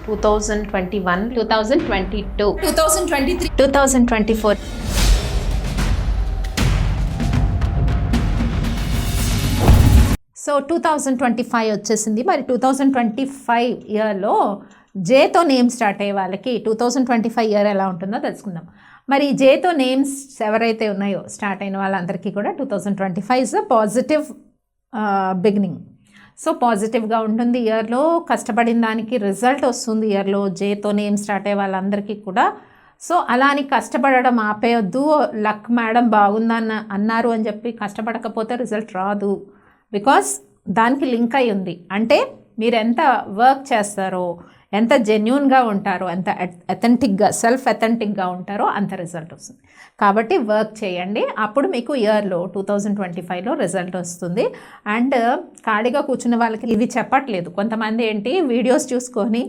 2021, 2022, 2023, 2024. So 2025 వచ్చేసింది. మరి 2025 ఇయర్లో జేతో నేమ్ స్టార్ట్ అయ్యే వాళ్ళకి 2025 ఇయర్ ఎలా ఉంటుందో తెలుసుకుందాం. మరి జేతో నేమ్స్ ఎవరైతే ఉన్నాయో స్టార్ట్ అయిన వాళ్ళందరికీ కూడా 2025 is a positive beginning. So పాజిటివ్గా ఉంటుంది. ఇయర్లో కష్టపడిన దానికి రిజల్ట్ వస్తుంది. ఇయర్లో జేతో నేమ్ స్టార్ట్ అయ్యే వాళ్ళందరికీ కూడా. సో అలా అని కష్టపడడం ఆపేయొద్దు. లక్ మేడం బాగుందని అన్నారు అని చెప్పి కష్టపడకపోతే రిజల్ట్ రాదు. బికాస్ దానికి లింక్ అయి ఉంది. అంటే మీరు ఎంత వర్క్ చేస్తారో, ఎంత జెన్యూన్గా ఉంటారో, ఎంత అథెంటిక్గా సెల్ఫ్ అథెంటిక్గా ఉంటారో అంత రిజల్ట్ వస్తుంది. కాబట్టి వర్క్ చేయండి. అప్పుడు మీకు ఇయర్లో 2025లో రిజల్ట్ వస్తుంది. అండ్ ఖాళీగా కూర్చున్న వాళ్ళకి ఇవి చెప్పట్లేదు. కొంతమంది ఏంటి వీడియోస్ చూసుకొని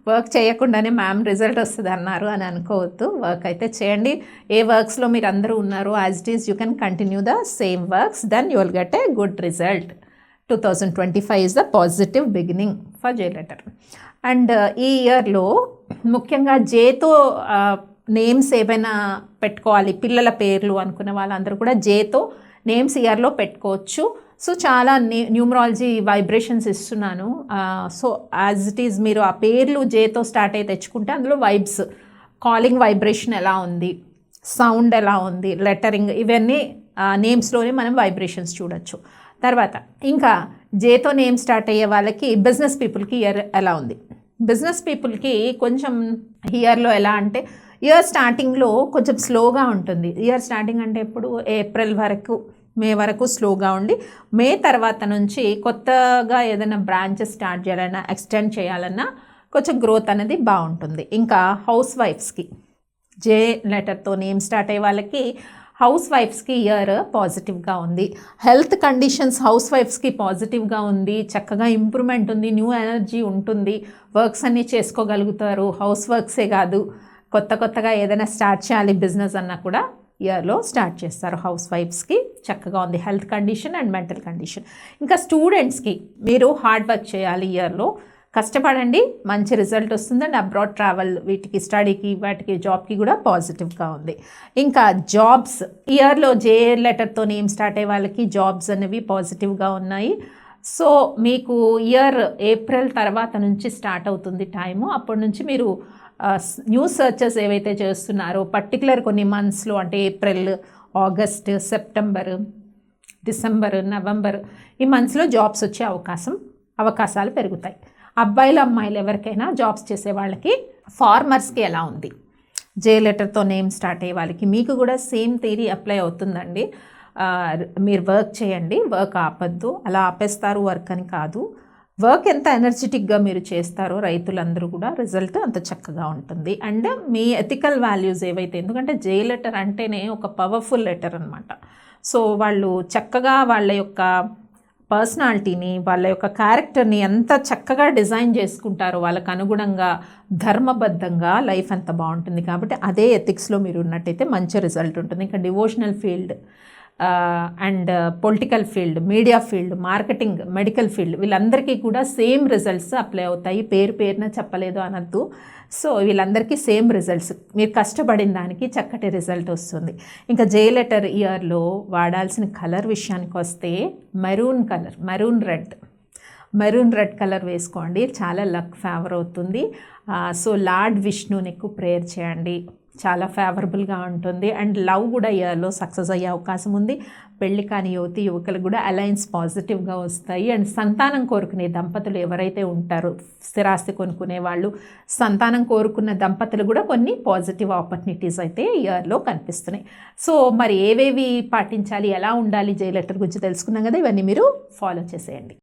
వర్క్ చేయకుండానే మ్యామ్ రిజల్ట్ వస్తుంది అన్నారు అని అనుకోవద్దు. వర్క్ అయితే చేయండి. ఏ వర్క్స్లో మీరు అందరూ ఉన్నారో as it is you can continue the same works, then you will get a good result. 2025 is the positive beginning for J letter. And ఈ ఇయర్లో ముఖ్యంగా జేతో నేమ్స్ ఏమైనా పెట్టుకోవాలి, పిల్లల పేర్లు అనుకున్న వాళ్ళందరూ కూడా జేతో నేమ్స్ ఇయర్లో పెట్టుకోవచ్చు. సో చాలా న్యూమరాలజీ వైబ్రేషన్స్ ఇస్తున్నాను. సో యాజ్ ఇట్ ఈజ్ మీరు ఆ పేర్లు జేతో స్టార్ట్ అయి తెచ్చుకుంటే అందులో వైబ్స్, కాలింగ్ వైబ్రేషన్ ఎలా ఉంది, సౌండ్ ఎలా ఉంది, లెటరింగ్, ఇవన్నీ నేమ్స్లోనే మనం వైబ్రేషన్స్ చూడొచ్చు. తర్వాత ఇంకా జేతో నేమ్ స్టార్ట్ అయ్యే వాళ్ళకి బిజినెస్ పీపుల్కి ఇయర్ ఎలా ఉంది. బిజినెస్ పీపుల్కి కొంచెం ఇయర్లో ఎలా అంటే ఇయర్ స్టార్టింగ్లో కొంచెం స్లోగా ఉంటుంది. ఇయర్ స్టార్టింగ్ అంటే ఇప్పుడు ఏప్రిల్ వరకు, మే వరకు స్లోగా ఉండి మే తర్వాత నుంచి కొత్తగా ఏదైనా బ్రాంచెస్ స్టార్ట్ చేయాలన్నా, ఎక్స్టెండ్ చేయాలన్నా కొంచెం గ్రోత్ అనేది బాగుంటుంది. ఇంకా హౌస్ వైఫ్స్కి జే లెటర్తో నేమ్ స్టార్ట్ అయ్యే వాళ్ళకి హౌస్ వైఫ్స్కి ఇయర్ పాజిటివ్గా ఉంది. హెల్త్ కండిషన్స్ హౌస్ వైఫ్స్కి పాజిటివ్గా ఉంది. చక్కగా ఇంప్రూవ్మెంట్ ఉంది. న్యూ ఎనర్జీ ఉంటుంది. వర్క్స్ అన్నీ చేసుకోగలుగుతారు. హౌస్ వర్క్సే కాదు, కొత్తగా ఏదైనా స్టార్ట్ చేయాలి బిజినెస్ అన్నా కూడా ఇయర్లో స్టార్ట్ చేస్తారు. హౌస్ వైఫ్స్కి చక్కగా ఉంది health condition and mental condition. ఇంకా స్టూడెంట్స్కి మీరు హార్డ్ వర్క్ చేయాలి. ఇయర్లో కష్టపడండి, మంచి రిజల్ట్ వస్తుంది. అండ్ అబ్రాడ్ ట్రావెల్, వీటికి స్టడీకి, వాటికి జాబ్కి కూడా పాజిటివ్గా ఉంది. ఇంకా జాబ్స్ ఇయర్లో జే లెటర్తో నేమ్ స్టార్ట్ అయ్యే వాళ్ళకి జాబ్స్ అనేవి పాజిటివ్గా ఉన్నాయి. సో మీకు ఇయర్ ఏప్రిల్ తర్వాత నుంచి స్టార్ట్ అవుతుంది టైము. అప్పటి నుంచి మీరు న్యూ సర్చెస్ ఏవైతే చేస్తున్నారో పర్టికులర్ కొన్ని మంత్స్లో, అంటే April, August, September, December, November, ఈ మంత్స్లో జాబ్స్ వచ్చే అవకాశాలు పెరుగుతాయి. అబ్బాయిలు అమ్మాయిలు ఎవరికైనా జాబ్స్ చేసే వాళ్ళకి, ఫార్మర్స్కి ఎలా ఉంది, జే లెటర్తో నేమ్ స్టార్ట్ అయ్యే వాళ్ళకి మీకు కూడా సేమ్ థియరీ అప్లై అవుతుందండి. మీరు వర్క్ చేయండి, వర్క్ ఆపద్దు. అలా ఆపేస్తారు వర్క్ అని కాదు. వర్క్ ఎంత ఎనర్జెటిక్గా మీరు చేస్తారో రైతులందరూ కూడా రిజల్ట్ అంత చక్కగా ఉంటుంది. అండ్ మీ ఎథికల్ వాల్యూస్ ఏవైతే, ఎందుకంటే జే లెటర్ అంటేనే ఒక పవర్ఫుల్ లెటర్ అనమాట. సో వాళ్ళు చక్కగా వాళ్ళ యొక్క పర్సనాలిటీని, వాళ్ళ యొక్క క్యారెక్టర్ని ఎంత చక్కగా డిజైన్ చేసుకుంటారో వాళ్ళకు అనుగుణంగా, ధర్మబద్ధంగా లైఫ్ అంత బాగుంటుంది. కాబట్టి అదే ఎథిక్స్లో మీరు ఉన్నట్టయితే మంచి రిజల్ట్ ఉంటుంది. ఇంకా devotional field and political field, media field, marketing, medical field, వీళ్ళందరికీ కూడా సేమ్ రిజల్ట్స్ అప్లై అవుతాయి. పేరున చెప్పలేదు అనద్దు. సో వీళ్ళందరికీ సేమ్ రిజల్ట్స్, మీరు కష్టపడిన దానికి చక్కటి రిజల్ట్ వస్తుంది. ఇంకా జే లెటర్ ఇయర్లో వాడాల్సిన కలర్ విషయానికి వస్తే maroon colour, maroon red colour వేసుకోండి. చాలా లక్ ఫేవర్ అవుతుంది. సో లార్డ్ విష్ణుని ఎక్కువ ప్రేయర్ చేయండి, చాలా ఫేవరబుల్గా ఉంటుంది. అండ్ లవ్ కూడా ఇయర్లో సక్సెస్ అయ్యే అవకాశం ఉంది. పెళ్లి కాని యువకులు కూడా అలయన్స్ పాజిటివ్గా వస్తాయి. అండ్ సంతానం కోరుకునే దంపతులు ఎవరైతే ఉంటారో, స్థిరాస్తి కొనుక్కునే వాళ్ళు, సంతానం కోరుకున్న దంపతులు కూడా కొన్ని పాజిటివ్ ఆపర్చునిటీస్ అయితే ఇయర్లో కనిపిస్తున్నాయి. సో మరి ఏవేవి పాటించాలి, ఎలా ఉండాలి జే లెటర్ గురించి తెలుసుకున్నాం కదా. ఇవన్నీ మీరు ఫాలో చేసేయండి.